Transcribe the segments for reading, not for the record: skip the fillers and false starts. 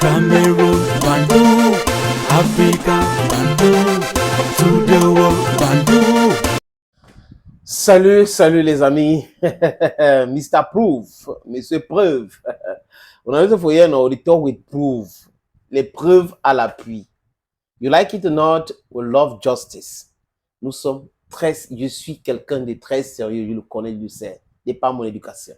Cameroon, Bandung, Africa, Bandung, to the world, Bandung. Salut les amis, Mr. Proof, Monsieur Preuve. Unaweza foyer na auditor with proof, les preuves à l'appui. You like it or not, we love justice. Je suis quelqu'un de très sérieux, je le connais, je le sais, et pas mon éducation.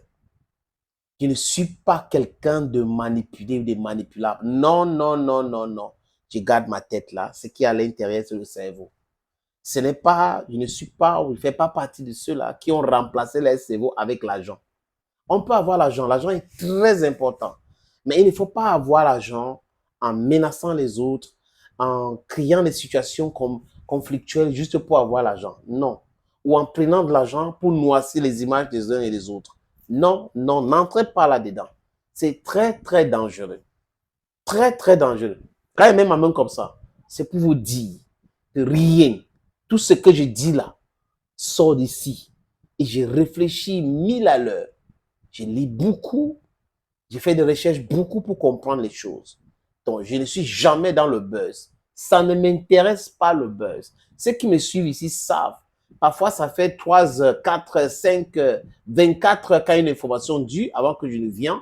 Je ne suis pas quelqu'un de manipulé ou de manipulable. Non. Je garde ma tête là, ce qui est à l'intérieur, c'est le cerveau. Je ne fais pas partie de ceux-là qui ont remplacé les cerveaux avec l'argent. On peut avoir l'argent est très important. Mais il ne faut pas avoir l'argent en menaçant les autres, en créant des situations conflictuelles juste pour avoir l'argent. Non. Ou en prenant de l'argent pour noircir les images des uns et des autres. Non, n'entrez pas là-dedans. C'est très dangereux. Très dangereux. Quand il met ma main comme ça, c'est pour vous dire que rien, tout ce que je dis là, sort d'ici. Et je réfléchis 1000 à l'heure. Je lis beaucoup. J'ai fait des recherches beaucoup pour comprendre les choses. Donc, je ne suis jamais dans le buzz. Ça ne m'intéresse pas le buzz. Ceux qui me suivent ici savent. Parfois, ça fait 3 heures, 4 heures, 5 heures, 24 heures quand une information due avant que je ne vienne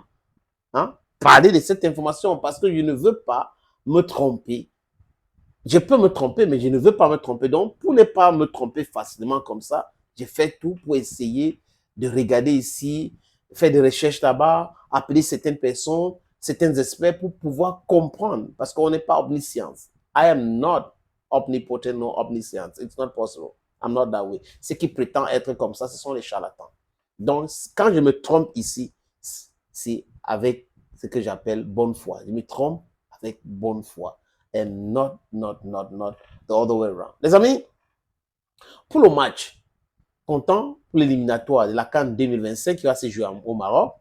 parler de cette information parce que je ne veux pas me tromper. Je peux me tromper, mais je ne veux pas me tromper. Donc, pour ne pas me tromper facilement comme ça, j'ai fait tout pour essayer de regarder ici, faire des recherches là-bas, appeler certaines personnes, certains experts pour pouvoir comprendre. Parce qu'on n'est pas omniscience. I am not omnipotent nor omniscience. It's not possible. I'm not that way. Ceux qui prétendent être comme ça, ce sont les charlatans. Donc, quand je me trompe ici, c'est avec ce que j'appelle bonne foi. Je me trompe avec bonne foi. And not the other way around. Les amis, pour le match, comptant pour l'éliminatoire de la CAN 2025 qui va se jouer au Maroc,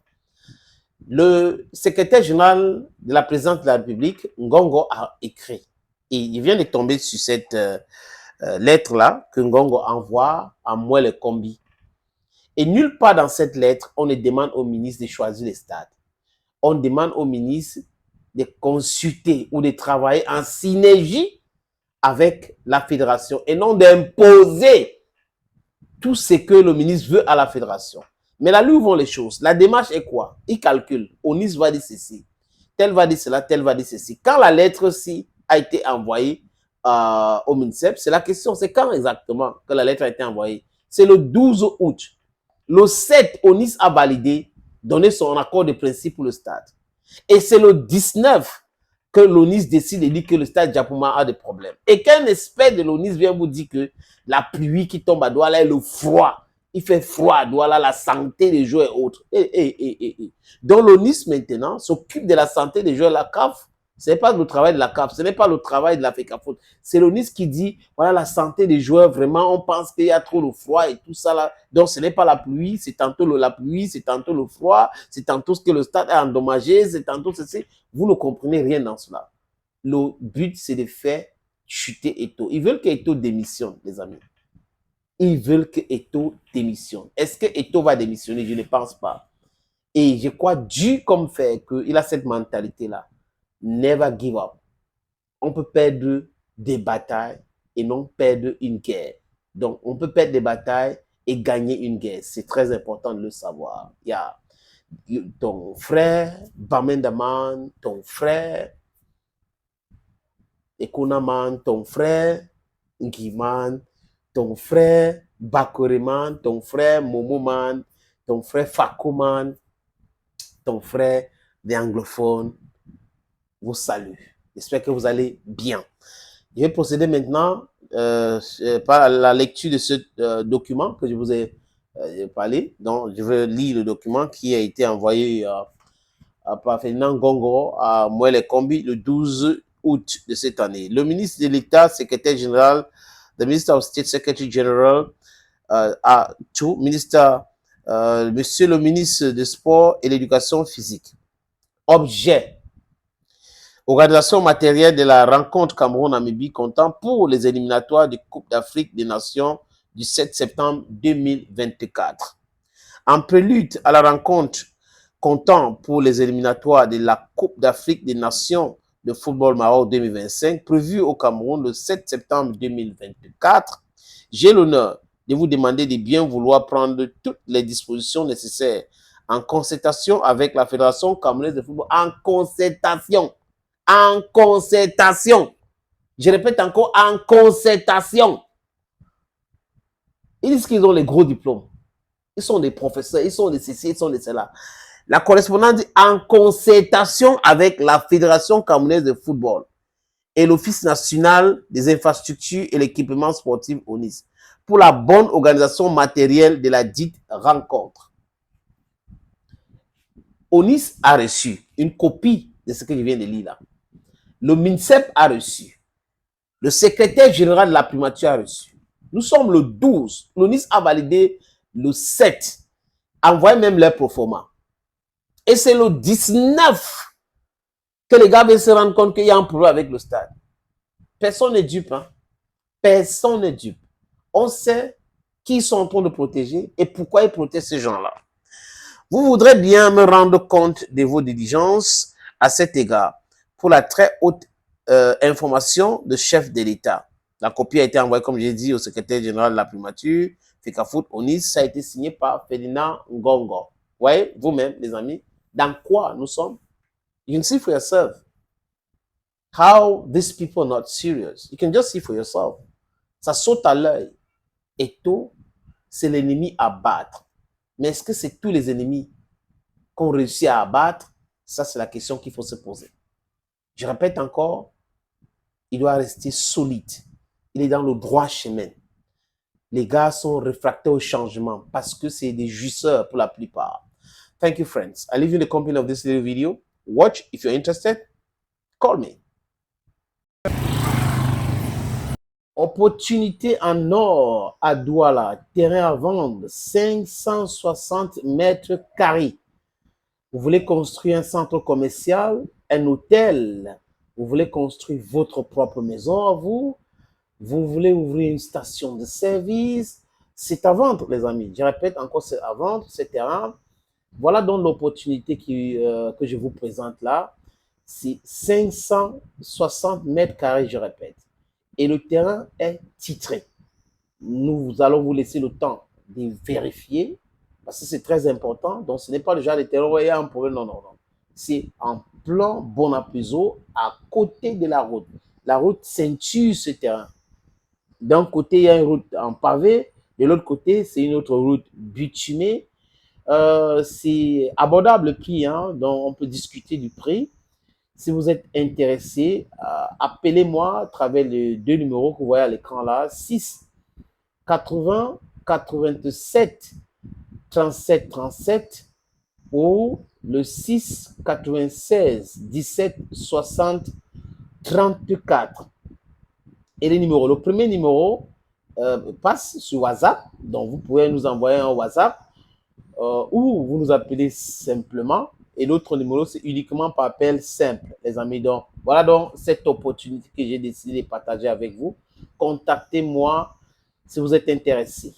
le secrétaire général de la présidence de la République, Ngongo, a écrit. Et il vient de tomber sur cette lettre-là que Ngongo envoie à Moelle Kombi. Et nulle part dans cette lettre, on ne demande au ministre de choisir les stades. On demande au ministre de consulter ou de travailler en synergie avec la fédération et non d'imposer tout ce que le ministre veut à la fédération. Mais là, où vont les choses? La démarche est quoi? Il calcule. Onis va dire ceci. Tel va dire cela, tel va dire ceci. Quand la lettre-ci a été envoyée au MINSEP, c'est la question, c'est quand exactement que la lettre a été envoyée? C'est le 12 août. Le 7, Onis a validé, donné son accord de principe pour le stade. Et c'est le 19 que l'ONIS décide de dire que le stade Diapouma a des problèmes. Et qu'un expert de l'ONIS vient vous dire que la pluie qui tombe à Douala et le froid, il fait froid à Douala, la santé des joueurs et autres. Donc l'ONIS maintenant s'occupe de la santé des joueurs. La CAF, ce n'est pas le travail de la CAF, ce n'est pas le travail de la FECAFOOT. C'est l'ONIS qui dit, voilà la santé des joueurs, vraiment, on pense qu'il y a trop de froid et tout ça là. Donc ce n'est pas la pluie, c'est tantôt la pluie, c'est tantôt le froid, c'est tantôt ce que le stade a endommagé, c'est tantôt ceci. Vous ne comprenez rien dans cela. Le but, c'est de faire chuter Eto'o. Ils veulent que Eto'o démissionne, les amis. Ils veulent que Eto'o démissionne. Est-ce que Eto'o va démissionner? Je ne pense pas. Et je crois, Dieu comme fait qu'il a cette mentalité-là. Never give up. On peut perdre des batailles et non perdre une guerre. Donc, on peut perdre des batailles et gagner une guerre. C'est très important de le savoir. Il y a ton frère, Bamendaman, ton frère, Ekonaman, ton frère, Ngiman, ton frère, Bakoreman, ton frère, Momoman, ton frère, Fakoman, ton frère, des anglophones, vous salue. J'espère que vous allez bien. Je vais procéder maintenant par la lecture de ce document que je vous ai parlé. Donc, je vais lire le document qui a été envoyé par Ferdinand Ngongo à Moelle Kombi le 12 août de cette année. Le ministre de l'État, secrétaire général, the Minister of State Secretary General, Monsieur le ministre des Sports et l'Éducation physique. Objet. Organisation matérielle de la rencontre Cameroun-Namibie comptant pour les éliminatoires de Coupe d'Afrique des Nations du 7 septembre 2024. En prélude à la rencontre comptant pour les éliminatoires de la Coupe d'Afrique des Nations de football Maroc 2025, prévue au Cameroun le 7 septembre 2024, j'ai l'honneur de vous demander de bien vouloir prendre toutes les dispositions nécessaires en concertation avec la Fédération camerounaise de football. En concertation. En concertation. Je répète encore, en concertation. Ils disent qu'ils ont les gros diplômes. Ils sont des professeurs, ils sont des ceci, ils sont des cela. La correspondance dit en concertation avec la Fédération camerounaise de football et l'Office national des infrastructures et l'équipement sportif ONIS pour la bonne organisation matérielle de la dite rencontre. ONIS a reçu une copie de ce que je viens de lire là. Le MINSEP a reçu. Le secrétaire général de la primature a reçu. Nous sommes le 12. L'ONIS a validé le 7. Envoyé même leur proforma. Et c'est le 19 que les gars viennent se rendre compte qu'il y a un problème avec le stade. Personne n'est dupe. Hein? Personne n'est dupe. On sait qui ils sont en train de protéger et pourquoi ils protègent ces gens-là. Vous voudrez bien me rendre compte de vos diligences à cet égard pour la très haute information de chef de l'État. La copie a été envoyée, comme j'ai dit, au secrétaire général de la primature, FECAFOOT, ONIS. Ça a été signé par Ferdinand Ngongo. Vous voyez, vous-même, les amis, dans quoi nous sommes? You can see for yourself how these people are not serious. You can just see for yourself. Ça saute à l'œil. Et tout, c'est l'ennemi à battre. Mais est-ce que c'est tous les ennemis qu'on réussit à abattre? Ça, c'est la question qu'il faut se poser. Je répète encore, il doit rester solide. Il est dans le droit chemin. Les gars sont réfractaires au changement parce que c'est des jouisseurs pour la plupart. Thank you, friends. I leave you in the company of this little video. Watch if you're interested. Call me. Opportunité en or à Douala. Terrain à vendre. 560 mètres carrés. Vous voulez construire un centre commercial, un hôtel. Vous voulez construire votre propre maison à vous. Vous voulez ouvrir une station de service. C'est à vendre, les amis. Je répète encore, c'est à vendre, ce terrain. Voilà donc l'opportunité que je vous présente là. C'est 560 mètres carrés, je répète. Et le terrain est titré. Nous allons vous laisser le temps de vérifier parce que c'est très important. Donc, ce n'est pas le genre de terrain où il y a un problème. Non, non, non. C'est en plan Bonapuzo à côté de la route. La route ceinture ce terrain. D'un côté, il y a une route en pavé. De l'autre côté, c'est une autre route bitumée. C'est abordable le prix, hein, donc on peut discuter du prix. Si vous êtes intéressé, appelez-moi à travers les deux numéros que vous voyez à l'écran là, 6 80 87 37 37 ou le 6 96 17 60 34. Et les numéros, le premier numéro passe sur WhatsApp, donc vous pouvez nous envoyer un WhatsApp ou vous nous appelez simplement. Et l'autre numéro, c'est uniquement par appel simple, les amis. Donc, voilà donc cette opportunité que j'ai décidé de partager avec vous. Contactez-moi si vous êtes intéressé.